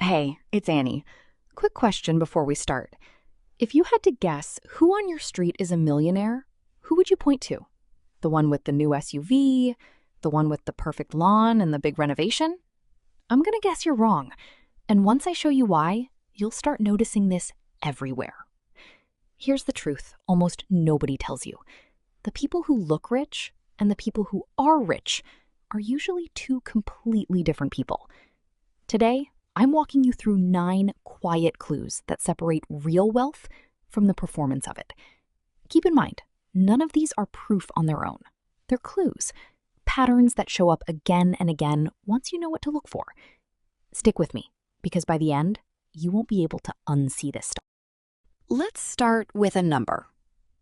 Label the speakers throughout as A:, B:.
A: Hey, it's Annie. Quick question before we start. If you had to guess who on your street is a millionaire, who would you point to? The one with the new SUV? The one with the perfect lawn and the big renovation? I'm gonna guess you're wrong. And once I show you why, you'll start noticing this everywhere. Here's the truth almost nobody tells you: the people who look rich and the people who are rich are usually two completely different people. Today, I'm walking you through 9 quiet clues that separate real wealth from the performance of it. Keep in mind, none of these are proof on their own. They're clues, patterns that show up again and again once you know what to look for. Stick with me, because by the end, you won't be able to unsee this stuff. Let's start with a number.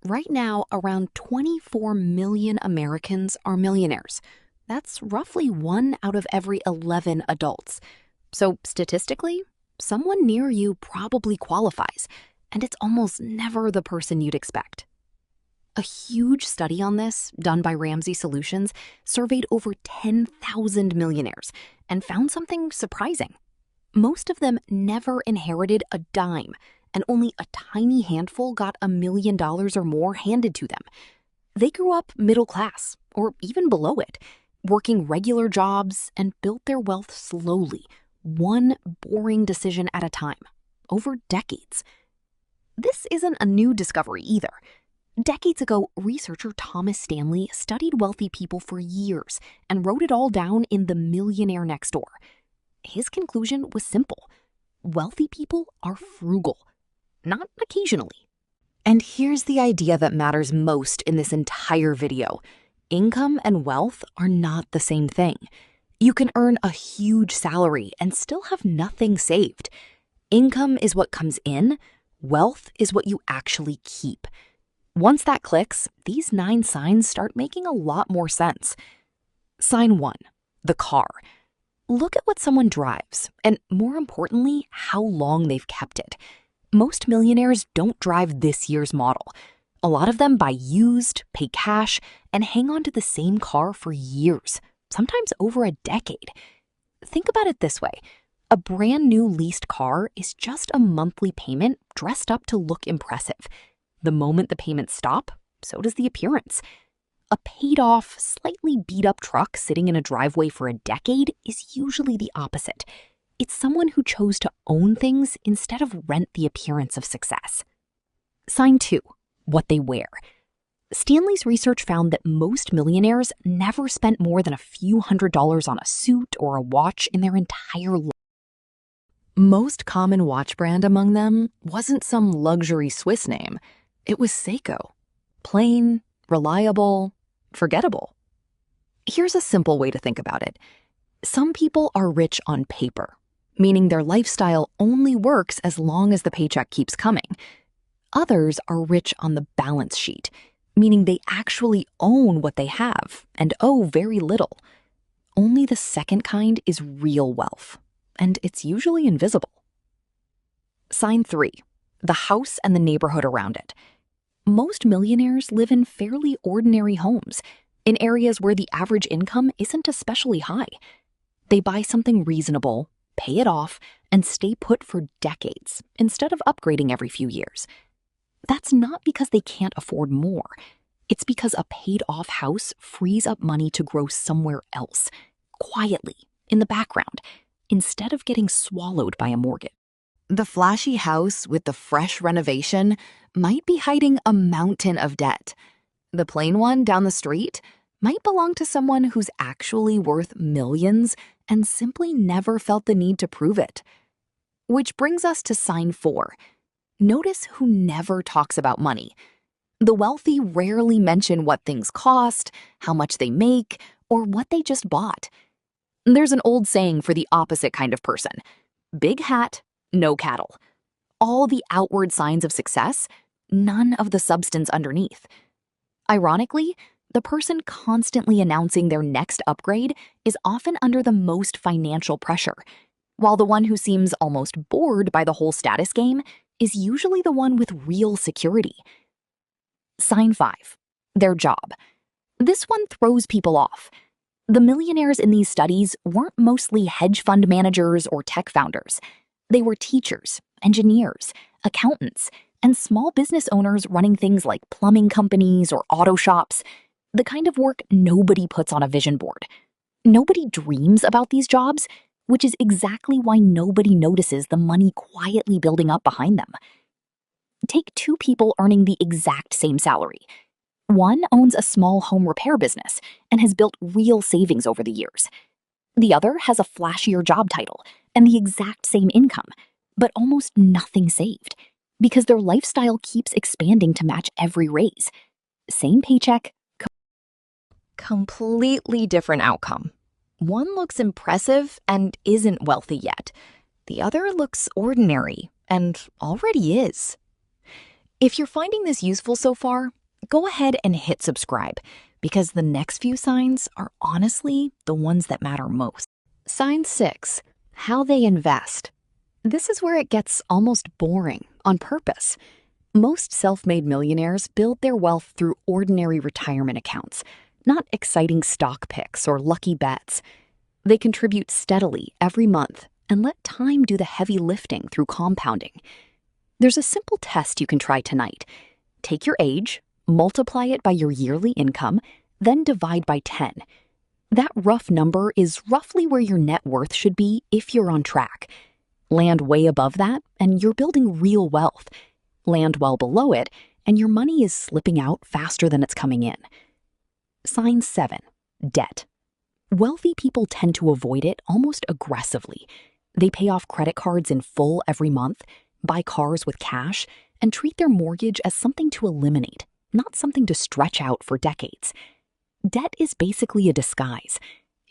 A: Right now, around 24 million Americans are millionaires. That's roughly 1 out of every 11 adults. So statistically, someone near you probably qualifies, and it's almost never the person you'd expect. A huge study on this, done by Ramsey Solutions, surveyed over 10,000 millionaires and found something surprising. Most of them never inherited a dime, and only a tiny handful got $1 million or more handed to them. They grew up middle class, or even below it, working regular jobs and built their wealth slowly, one boring decision at a time, over decades. This isn't a new discovery either. Decades ago, researcher Thomas Stanley studied wealthy people for years and wrote it all down in The Millionaire Next Door. His conclusion was simple: wealthy people are frugal, not occasionally. And here's the idea that matters most in this entire video: income and wealth are not the same thing. You can earn a huge salary and still have nothing saved. Income is what comes in, wealth is what you actually keep. Once that clicks, these 9 signs start making a lot more sense. Sign 1, the car. Look at what someone drives, and more importantly, how long they've kept it. Most millionaires don't drive this year's model. A lot of them buy used, pay cash, and hang on to the same car for years, sometimes over a decade. Think about it this way: a brand new leased car is just a monthly payment dressed up to look impressive. The moment the payments stop, so does the appearance. A paid-off, slightly beat-up truck sitting in a driveway for a decade is usually the opposite. It's someone who chose to own things instead of rent the appearance of success. Sign 2, what they wear. Stanley's research found that most millionaires never spent more than a few $100s on a suit or a watch in their entire life. Most common watch brand among them wasn't some luxury Swiss name. It was Seiko. Plain, reliable, forgettable. Here's a simple way to think about it. Some people are rich on paper, meaning their lifestyle only works as long as the paycheck keeps coming. Others are rich on the balance sheet, meaning they actually own what they have and owe very little. Only the second kind is real wealth, and it's usually invisible. Sign 3, the house and the neighborhood around it. Most millionaires live in fairly ordinary homes, in areas where the average income isn't especially high. They buy something reasonable, pay it off, and stay put for decades instead of upgrading every few years. That's not because they can't afford more. It's because a paid-off house frees up money to grow somewhere else, quietly, in the background, instead of getting swallowed by a mortgage. The flashy house with the fresh renovation might be hiding a mountain of debt. The plain one down the street might belong to someone who's actually worth millions and simply never felt the need to prove it. Which brings us to sign 4. Notice who never talks about money. The wealthy rarely mention what things cost, how much they make, or what they just bought. There's an old saying for the opposite kind of person: big hat, no cattle. All the outward signs of success, none of the substance underneath. Ironically, the person constantly announcing their next upgrade is often under the most financial pressure, while the one who seems almost bored by the whole status game is usually the one with real security. Sign 5, their job. This one throws people off. The millionaires in these studies weren't mostly hedge fund managers or tech founders.
B: They were teachers, engineers, accountants, and small business owners running things like plumbing companies or auto shops, the kind of work nobody puts on a vision board. Nobody dreams about these jobs, which is exactly why nobody notices the money quietly building up behind them. Take two people earning the exact same salary. One owns a small home repair business and has built real savings over the years. The other has a flashier job title and the exact same income, but almost nothing saved, because their lifestyle keeps expanding to match every raise. Same paycheck,
A: Completely different outcome. One looks impressive and isn't wealthy yet. The other looks ordinary and already is. If you're finding this useful so far, go ahead and hit subscribe, because the next few signs are honestly the ones that matter most. Sign 6, how they invest. This is where it gets almost boring on purpose. Most self-made millionaires build their wealth through ordinary retirement accounts, not exciting stock picks or lucky bets. They contribute steadily every month and let time do the heavy lifting through compounding. There's a simple test you can try tonight. Take your age, multiply it by your yearly income, then divide by 10. That rough number is roughly where your net worth should be if you're on track. Land way above that, and you're building real wealth. Land well below it, and your money is slipping out faster than it's coming in. Sign 7, debt. Wealthy people tend to avoid it almost aggressively. They pay off credit cards in full every month, buy cars with cash, and treat their mortgage as something to eliminate, not something to stretch out for decades. Debt is basically a disguise.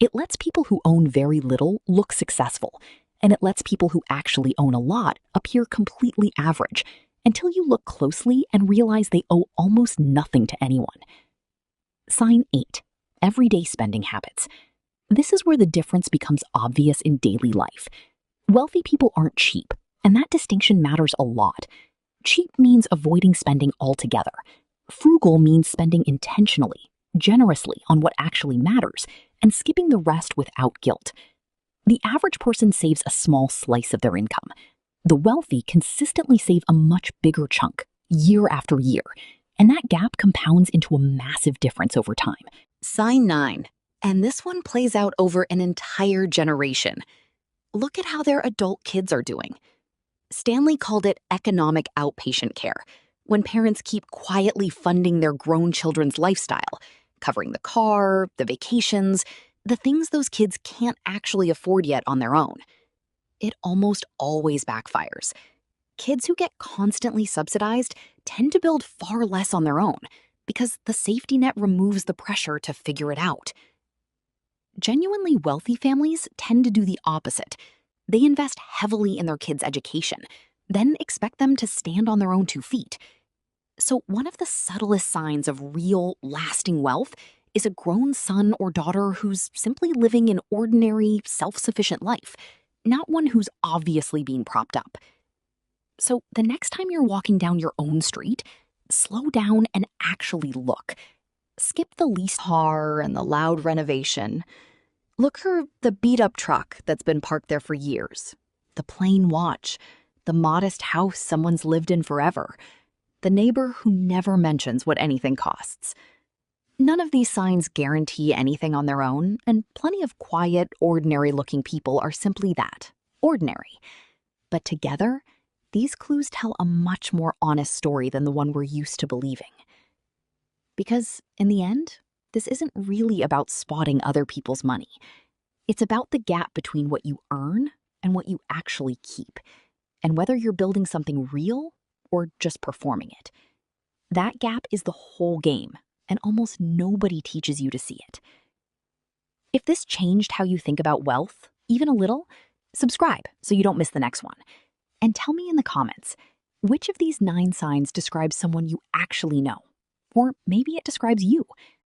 A: It lets people who own very little look successful, and it lets people who actually own a lot appear completely average, until you look closely and realize they owe almost nothing to anyone. Sign 8, everyday spending habits. This is where the difference becomes obvious in daily life. Wealthy people aren't cheap, and that distinction matters a lot. Cheap means avoiding spending altogether. Frugal means spending intentionally, generously on what actually matters, and skipping the rest without guilt. The average person saves a small slice of their income. The wealthy consistently save a much bigger chunk, year after year, and that gap compounds into a massive difference over time. Sign 9, and this one plays out over an entire generation. Look at how their adult kids are doing. Stanley called it economic outpatient care, when parents keep quietly funding their grown children's lifestyle, covering the car, the vacations, the things those kids can't actually afford yet on their own. It almost always backfires. Kids who get constantly subsidized tend to build far less on their own, because the safety net removes the pressure to figure it out. Genuinely wealthy families tend to do the opposite. They invest heavily in their kids' education, then expect them to stand on their own 2 feet. So one of the subtlest signs of real, lasting wealth is a grown son or daughter who's simply living an ordinary, self-sufficient life, not one who's obviously being propped up. So the next time you're walking down your own street, slow down and actually look. Skip the lease car and the loud renovation. Look for the beat-up truck that's been parked there for years, the plain watch, the modest house someone's lived in forever, the neighbor who never mentions what anything costs. None of these signs guarantee anything on their own, and plenty of quiet, ordinary-looking people are simply that, ordinary. But together, these clues tell a much more honest story than the one we're used to believing. Because, in the end, this isn't really about spotting other people's money. It's about the gap between what you earn and what you actually keep, and whether you're building something real or just performing it. That gap is the whole game, and almost nobody teaches you to see it. If this changed how you think about wealth, even a little, subscribe so you don't miss the next one. And tell me in the comments, which of these 9 signs describes someone you actually know? Or maybe it describes you.